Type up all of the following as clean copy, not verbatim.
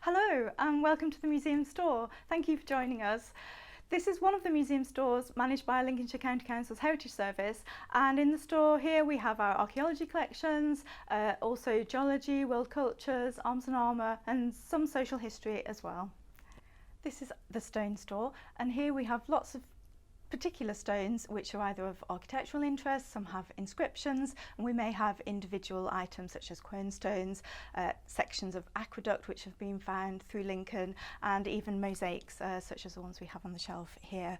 Hello and welcome to the museum store. Thank you for joining us. This is one of the museum stores managed by Lincolnshire County Council's Heritage Service, and in the store here we have our archaeology collections, also geology, world cultures, arms and armour and some social history as well. This is the stone store, and here we have lots of particular stones which are either of architectural interest, some have inscriptions, and we may have individual items such as quern stones, sections of aqueduct which have been found through Lincoln, and even mosaics such as the ones we have on the shelf here.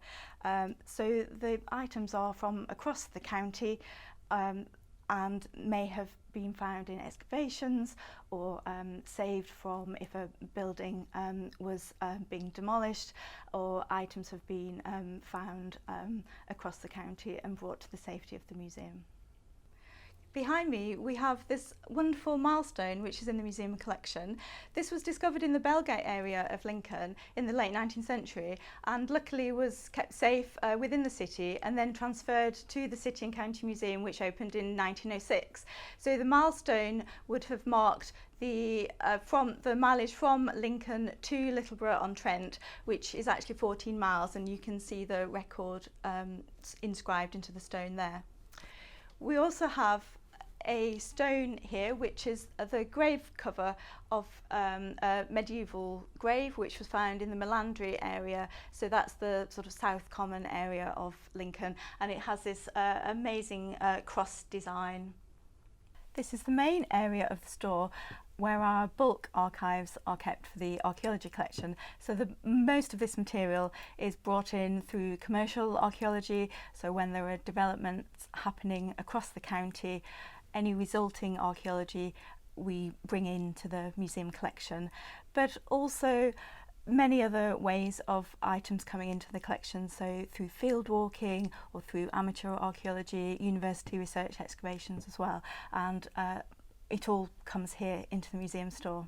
So the items are from across the county and may have been found in excavations or saved from if a building was being demolished, or items have been found across the county and brought to the safety of the museum. Behind me we have this wonderful milestone which is in the museum collection. This was discovered in the Belgate area of Lincoln in the late 19th century and luckily was kept safe within the city and then transferred to the City and County Museum, which opened in 1906. So the milestone would have marked the mileage from Lincoln to Littleborough-on-Trent, which is actually 14 miles, and you can see the record inscribed into the stone there. We also have a stone here which is the grave cover of a medieval grave which was found in the Melandri area, so that's the sort of South Common area of Lincoln, and it has this amazing cross design. This is the main area of the store where our bulk archives are kept for the archaeology collection. So most of this material is brought in through commercial archaeology, so when there are developments happening across the county, any resulting archaeology we bring into the museum collection, but also many other ways of items coming into the collection, so through field walking or through amateur archaeology, university research excavations as well, and it all comes here into the museum store.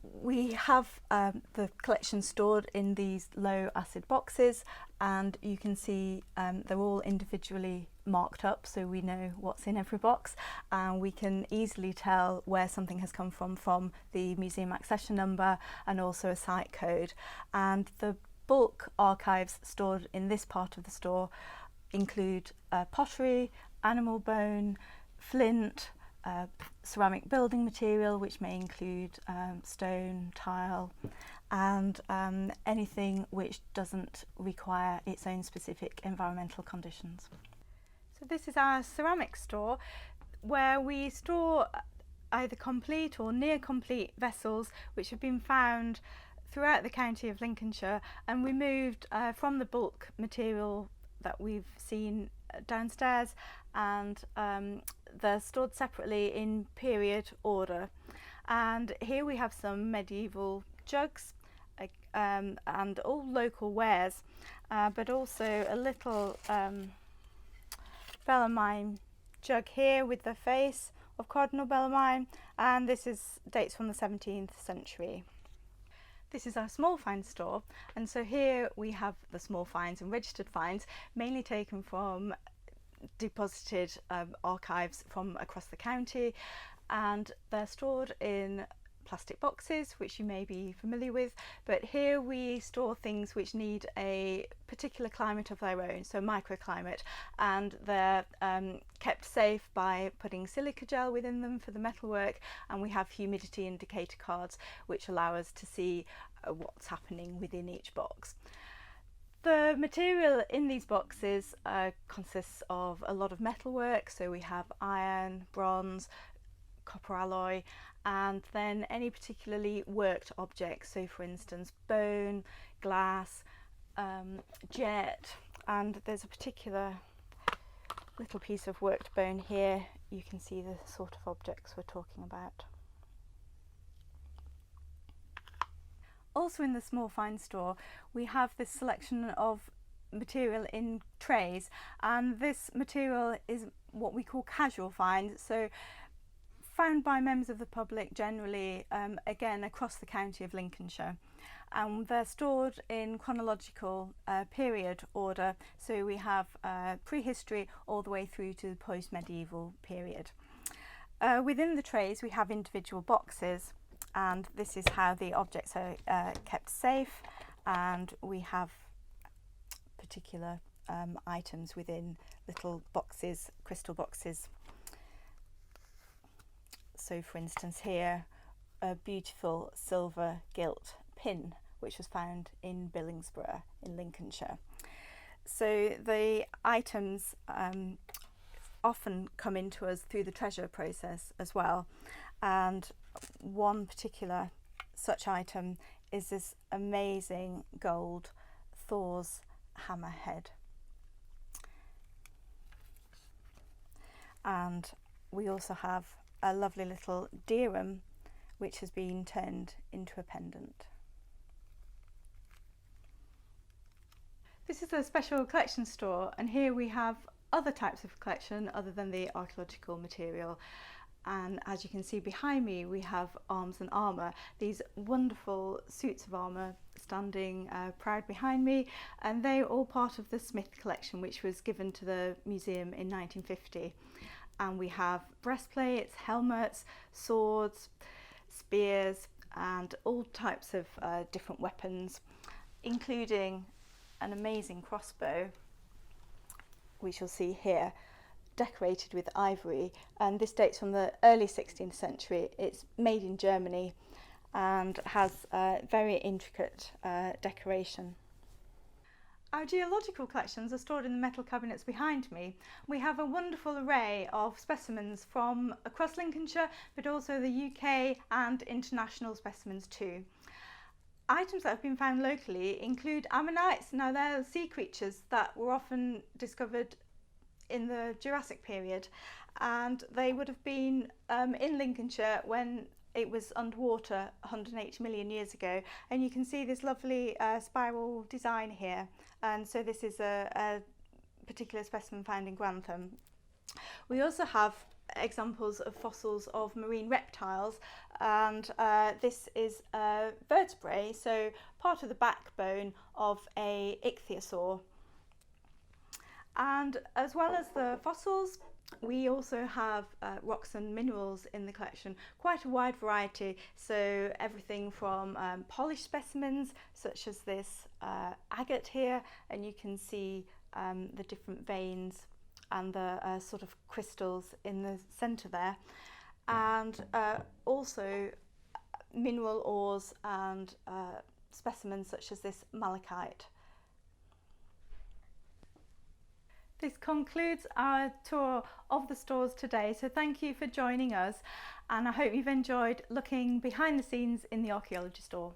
We have the collection stored in these low acid boxes, and you can see they're all individually marked up so we know what's in every box, and we can easily tell where something has come from the museum accession number and also a site code. And the bulk archives stored in this part of the store include pottery, animal bone, flint, ceramic building material, which may include stone, tile, and anything which doesn't require its own specific environmental conditions. So this is our ceramic store where we store either complete or near complete vessels which have been found throughout the county of Lincolnshire and removed from the bulk material that we've seen downstairs, and they're stored separately in period order. And here we have some medieval jugs and all local wares, but also a little Bellarmine jug here with the face of Cardinal Bellarmine, and this dates from the 17th century. This is our small finds store, and so here we have the small finds and registered finds, mainly taken from deposited archives from across the county, and they're stored in plastic boxes which you may be familiar with, but here we store things which need a particular climate of their own, so microclimate, and they're kept safe by putting silica gel within them for the metalwork, and we have humidity indicator cards which allow us to see what's happening within each box. The material in these boxes consists of a lot of metalwork, so we have iron, bronze, copper alloy, and then any particularly worked objects, so for instance bone, glass, jet, and there's a particular little piece of worked bone here. You can see the sort of objects we're talking about. Also in the small find store we have this selection of material in trays, and this material is what we call casual finds, so found by members of the public generally, again across the county of Lincolnshire, and they're stored in chronological period order, so we have prehistory all the way through to the post-medieval period. Within the trays we have individual boxes, and this is how the objects are kept safe, and we have particular items within little boxes, crystal boxes. So for instance here, a beautiful silver gilt pin which was found in Billingsborough in Lincolnshire. So the items often come into us through the treasure process as well, and one particular such item is this amazing gold Thor's hammerhead. And we also have a lovely little dirham which has been turned into a pendant. This is a special collection store, and here we have other types of collection other than the archaeological material. And as you can see behind me, we have arms and armour, these wonderful suits of armour standing proud behind me, and they're all part of the Smith collection, which was given to the museum in 1950. And we have breastplates, helmets, swords, spears, and all types of different weapons, including an amazing crossbow, which you'll see here, decorated with ivory, and this dates from the early 16th century. It's made in Germany and has very intricate decoration. Our geological collections are stored in the metal cabinets behind me. We have a wonderful array of specimens from across Lincolnshire, but also the UK and international specimens too. Items that have been found locally include ammonites. Now they're sea creatures that were often discovered in the Jurassic period, and they would have been in Lincolnshire when it was underwater 180 million years ago, and you can see this lovely spiral design here, and so this is a particular specimen found in Grantham. We also have examples of fossils of marine reptiles, and this is a vertebrae, so part of the backbone of a ichthyosaur. And as well as the fossils, we also have rocks and minerals in the collection, quite a wide variety, so everything from polished specimens such as this agate here, and you can see the different veins and the sort of crystals in the centre there, and also mineral ores and specimens such as this malachite. This concludes our tour of the stores today, so thank you for joining us, and I hope you've enjoyed looking behind the scenes in the archaeology store.